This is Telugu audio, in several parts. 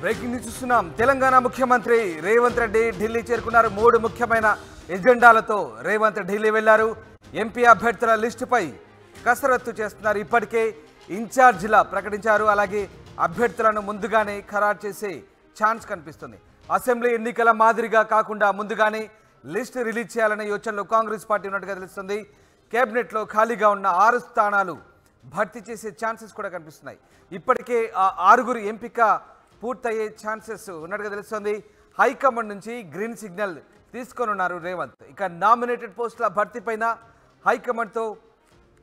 బ్రేకింగ్ న్యూస్ చూస్తున్నాం. తెలంగాణ ముఖ్యమంత్రి రేవంత్ రెడ్డి ఢిల్లీ చేరుకున్నారు. 3 ముఖ్యమైన ఎజెండాలతో రేవంత్ ఢిల్లీ వెళ్లారు. ఎంపీ అభ్యర్థుల లిస్టుపై కసరత్తు చేస్తున్నారు. ఇప్పటికే ఇన్ఛార్జిల ప్రకటించారు. అలాగే అభ్యర్థులను ముందుగానే ఖరారు చేసే ఛాన్స్ కనిపిస్తుంది. అసెంబ్లీ ఎన్నికల మాదిరిగా కాకుండా ముందుగానే లిస్ట్ రిలీజ్ చేయాలనే యోచనలో కాంగ్రెస్ పార్టీ ఉన్నట్టుగా తెలుస్తుంది. కేబినెట్లో ఖాళీగా ఉన్న 6 స్థానాలు భర్తీ చేసే ఛాన్సెస్ కూడా కనిపిస్తున్నాయి. ఇప్పటికే ఆ 6 ఎంపిక పూర్తయ్యే ఛాన్సెస్ ఉన్నట్టుగా తెలుస్తుంది. హైకమాండ్ నుంచి గ్రీన్ సిగ్నల్ తీసుకొని ఉన్నారు రేవంత్. ఇక నామినేటెడ్ పోస్టుల భర్తీపైన హైకమాండ్తో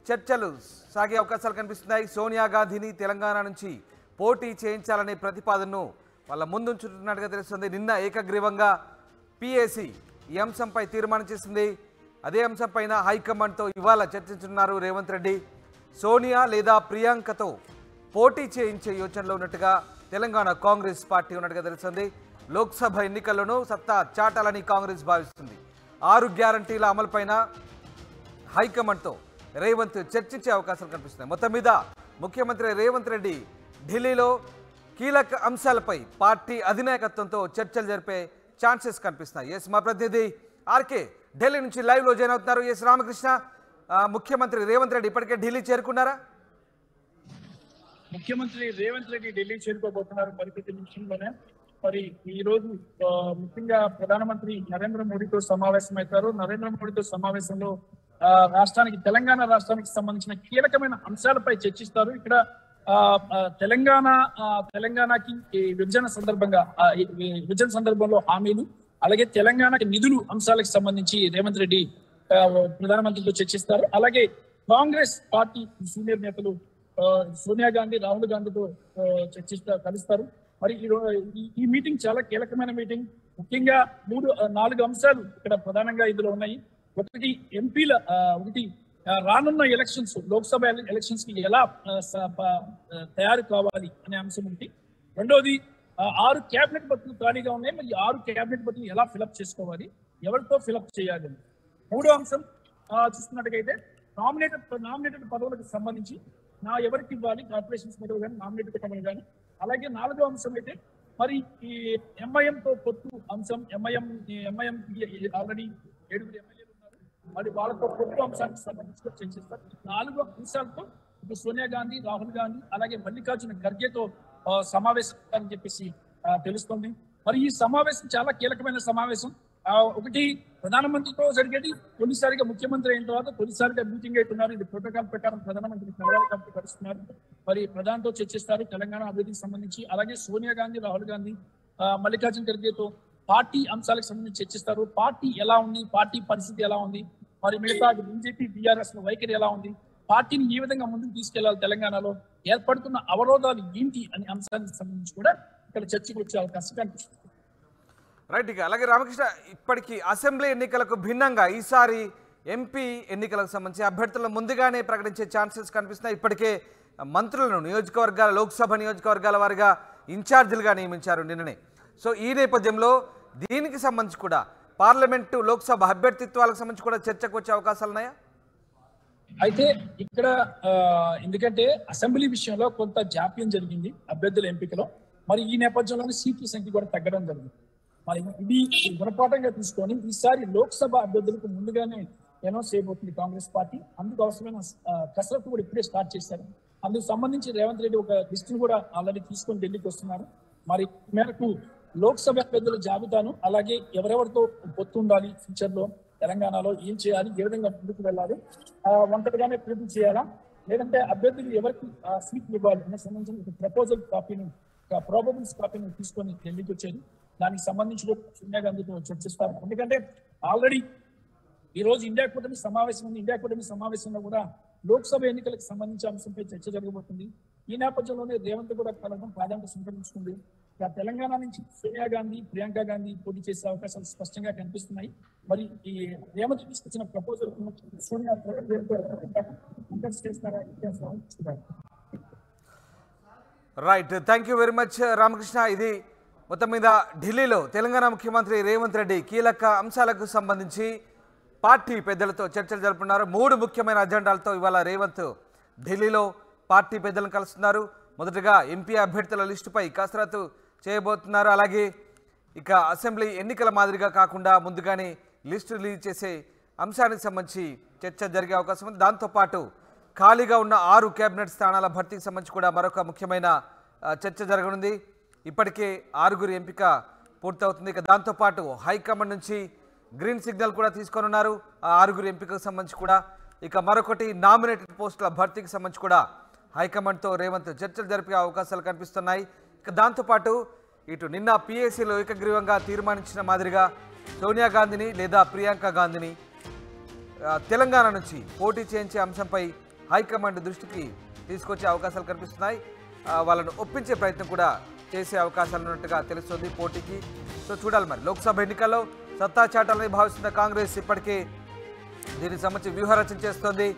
చర్చలు సాగే అవకాశాలు కనిపిస్తున్నాయి. సోనియా గాంధీని తెలంగాణ నుంచి పోటీ చేయించాలనే ప్రతిపాదనను వాళ్ళ ముందుంచుతున్నట్టుగా తెలుస్తుంది. నిన్న ఏకగ్రీవంగా పిఏసి ఈ అంశంపై తీర్మానం చేసింది. అదే అంశంపైన హైకమాండ్తో ఇవాళ చర్చించున్నారు రేవంత్ రెడ్డి. సోనియా లేదా ప్రియాంకతో పోటీ చేయించే యోచనలో ఉన్నట్టుగా తెలంగాణ కాంగ్రెస్ పార్టీ ఉన్నట్టుగా తెలుస్తుంది. లోక్సభ ఎన్నికల్లోనూ సత్తా చాటాలని కాంగ్రెస్ భావిస్తుంది. 6 గ్యారంటీల అమలుపైన హైకమాండ్తో రేవంత్ చర్చించే అవకాశాలు కనిపిస్తున్నాయి. మొత్తం మీద ముఖ్యమంత్రి రేవంత్ రెడ్డి ఢిల్లీలో కీలక అంశాలపై పార్టీ అధినాయకత్వంతో చర్చలు జరిపే ఛాన్సెస్ కనిపిస్తున్నాయి. ఎస్, మా ప్రతినిధి ఆర్కే ఢిల్లీ నుంచి లైవ్లో జాయిన్ అవుతున్నారు. ఎస్ రామకృష్ణ, ముఖ్యమంత్రి రేవంత్ రెడ్డి ఇప్పటికే ఢిల్లీ చేరుకున్నారా? ముఖ్యమంత్రి రేవంత్ రెడ్డి ఢిల్లీ చేరుకోబోతున్నారు మరికొద్ది నిమిషంలోనే. మరి ఈ రోజు ముఖ్యంగా ప్రధానమంత్రి నరేంద్ర మోడీతో సమావేశమవుతారు. నరేంద్ర మోడీతో సమావేశంలో తెలంగాణ రాష్ట్రానికి సంబంధించిన కీలకమైన అంశాలపై చర్చిస్తారు. ఇక్కడ తెలంగాణకి విభజన సందర్భంలో హామీలు, అలాగే తెలంగాణకి నిధులు అంశాలకు సంబంధించి రేవంత్ రెడ్డి ప్రధానమంత్రితో చర్చిస్తారు. అలాగే కాంగ్రెస్ పార్టీ సీనియర్ నేతలు సోనియా గాంధీ, రాహుల్ గాంధీతో కలుస్తారు. మరి ఈ మీటింగ్ చాలా కీలకమైన మీటింగ్. ముఖ్యంగా 4 అంశాలు ఇక్కడ ప్రధానంగా ఇందులో ఉన్నాయి. ఒకటి రానున్న ఎలక్షన్స్, లోక్సభ ఎలక్షన్స్ కి ఎలా తయారు కావాలి అనే అంశం ఉంది. రెండోది 6 క్యాబినెట్ పత్రులు ఖాళీగా ఉన్నాయి. మరి 6 క్యాబినెట్ పత్రులు ఎలా ఫిలప్ చేసుకోవాలి, ఎవరితో ఫిలప్ చేయాలి. మూడో అంశం చూస్తున్నట్టుగైతే నామినేటెడ్ పదవులకు సంబంధించి ఎవరికి ఇవ్వాలి, కార్పొరేషన్స్ పదవులు కానీ, నామినేటెడ్ పదవులు కానీ. అలాగే 4వ అంశం అయితే మరి ఈ ఎంఐఎంతో పొత్తు అంశం. ఎంఐఎం ఆల్రెడీ 7 ఎమ్మెల్యేలు ఉన్నారు. మరి వాళ్ళతో పొత్తు అంశానికి సంబంధించి చర్చిస్తారు. 4 అంశాలతో ఇప్పుడు సోనియా గాంధీ, రాహుల్ గాంధీ, అలాగే మల్లికార్జున ఖర్గేతో సమావేశం అని చెప్పేసి తెలుస్తుంది. మరి ఈ సమావేశం చాలా కీలకమైన సమావేశం. ఒకటి ప్రధానమంత్రితో జరిగేది. తొలిసారిగా ముఖ్యమంత్రి అయిన తర్వాత తొలిసారిగా మీటింగ్ అవుతున్నారు. ఇది ప్రోటోకాల్ ప్రకారం ప్రధానమంత్రి కలవాలి కలుస్తున్నారు. మరి ప్రధానితో చర్చిస్తారు తెలంగాణ అభివృద్ధికి సంబంధించి. అలాగే సోనియా గాంధీ, రాహుల్ గాంధీ, మల్లికార్జున ఖర్గేతో పార్టీ అంశాలకు సంబంధించి చర్చిస్తారు. పార్టీ ఎలా ఉంది, పార్టీ పరిస్థితి ఎలా ఉంది, మరి మిగతా బీజేపీ, బీఆర్ఎస్ వైఖరి ఎలా ఉంది, పార్టీని ఈ విధంగా ముందుకు తీసుకెళ్లాలి, తెలంగాణలో ఏర్పడుతున్న అవరోధాలు ఏంటి అనే అంశానికి సంబంధించి కూడా ఇక్కడ చర్చకు వచ్చే అవకాశం కనిపిస్తుంది. రైట్. ఇక అలాగే రామకృష్ణ, ఇప్పటికీ అసెంబ్లీ ఎన్నికలకు భిన్నంగా ఈసారి ఎంపీ ఎన్నికలకు సంబంధించి అభ్యర్థులను ముందుగానే ప్రకటించే ఛాన్సెస్ కనిపిస్తున్నాయి. ఇప్పటికే మంత్రులను లోక్సభ నియోజకవర్గాల వారిగా ఇన్ఛార్జీలుగా నియమించారు నిన్ననే. సో ఈ నేపథ్యంలో దీనికి సంబంధించి కూడా పార్లమెంటు, లోక్సభ అభ్యర్థిత్వాలకు సంబంధించి కూడా చర్చకు వచ్చే అవకాశాలు ఉన్నాయా? అయితే ఇక్కడ ఎందుకంటే అసెంబ్లీ విషయంలో కొంత జాప్యం జరిగింది అభ్యర్థుల ఎంపికలో. మరి ఈ నేపథ్యంలోనే సీట్ల సంఖ్య కూడా తగ్గడం జరిగింది. మరి ఇది గుణపాఠంగా తీసుకొని ఈసారి లోక్సభ అభ్యర్థులకు ముందుగానే అనౌన్స్ చేయబోతుంది కాంగ్రెస్ పార్టీ. అందుకు అవసరమైన కసరత్తు కూడా ఇప్పుడే స్టార్ట్ చేశారు. అందుకు సంబంధించి రేవంత్ రెడ్డి ఒక లిస్టును కూడా ఆల్రెడీ తీసుకొని ఢిల్లీకి వస్తున్నారు. మరి మేరకు లోక్సభ అభ్యర్థుల జాబితాను, అలాగే ఎవరెవరితో పొత్తు ఉండాలి, ఫ్యూచర్ లో తెలంగాణలో ఏం చేయాలి, ఏ విధంగా ముందుకు వెళ్ళాలి, ఒంటరిగానే పూర్తి చేయాలా, లేదంటే అభ్యర్థులు ఎవరికి సీట్లు ఇవ్వాలి అనే సంబంధించిన ప్రపోజల్ కాపీని, ప్రాబబుల్స్ కాపీని తీసుకొని ఢిల్లీకి వచ్చేది. దానికి సంబంధించి కూడా సోనియా గాంధీతో చర్చిస్తారు. ఎందుకంటే ఆల్రెడీ ఈ రోజు ఇండియా కూటమి సమావేశం ఉంది. ఇండియా కూటమి సమావేశంలో కూడా లోక్సభ ఎన్నికలకు సంబంధించిన అంశంపై చర్చ జరగబోతుంది. ఈ నేపథ్యంలోనే రేవంత్ కూడా కలగడం ప్రాధాన్యత సంతరించుకుంది. తెలంగాణ నుంచి సోనియా గాంధీ, ప్రియాంక గాంధీ పోటీ చేసే అవకాశాలు స్పష్టంగా కనిపిస్తున్నాయి. మరి ఈ రేవంత్ తీసుకొచ్చిన ప్రపోజల్ సోనియా చేస్తారా? Right, thank you very much Ramakrishna. ఇది మొత్తం మీద ఢిల్లీలో తెలంగాణ ముఖ్యమంత్రి రేవంత్ రెడ్డి కీలక అంశాలకు సంబంధించి పార్టీ పెద్దలతో చర్చలు జరుపుతున్నారు. 3 ముఖ్యమైన అజెండాలతో ఇవాళ రేవంత్ ఢిల్లీలో పార్టీ పెద్దలను కలుస్తున్నారు. మొదటగా ఎంపీ అభ్యర్థుల లిస్టుపై కసరత్తు చేయబోతున్నారు. అలాగే ఇక అసెంబ్లీ ఎన్నికల మాదిరిగా కాకుండా ముందుగానే లిస్టు రిలీజ్ చేసే అంశానికి సంబంధించి చర్చ జరిగే అవకాశం ఉంది. దాంతోపాటు ఖాళీగా ఉన్న 6 కేబినెట్ స్థానాల భర్తీకి సంబంధించి కూడా మరొక ముఖ్యమైన చర్చ జరగనుంది. ఇప్పటికే 6 ఎంపిక పూర్తవుతుంది. ఇక దాంతోపాటు హైకమాండ్ నుంచి గ్రీన్ సిగ్నల్ కూడా తీసుకోనున్నారు ఆ 6 ఎంపికకు సంబంధించి కూడా. ఇక మరొకటి నామినేటెడ్ పోస్టుల భర్తీకి సంబంధించి కూడా హైకమాండ్తో రేవంత్ చర్చలు జరిపే అవకాశాలు కనిపిస్తున్నాయి. ఇక దాంతోపాటు ఇటు నిన్న పిఏసీలో ఏకగ్రీవంగా తీర్మానించిన మాదిరిగా సోనియా గాంధీని లేదా ప్రియాంక గాంధీని తెలంగాణ నుంచి పోటీ చేయించే అంశంపై హైకమాండ్ దృష్టికి తీసుకొచ్చే అవకాశాలు కనిపిస్తున్నాయి. వాళ్ళను ఒప్పించే ప్రయత్నం కూడా చేసే అవకాశాలు ఉన్నట్టుగా తెలుస్తుంది పోటీకి. సో చూడాలి మరి లోక్సభ ఎన్నికల్లో సత్తా చాటాలని భావిస్తున్న కాంగ్రెస్ ఇప్పటికే దీనికి సంబంధించి వ్యూహరచన చేస్తోంది.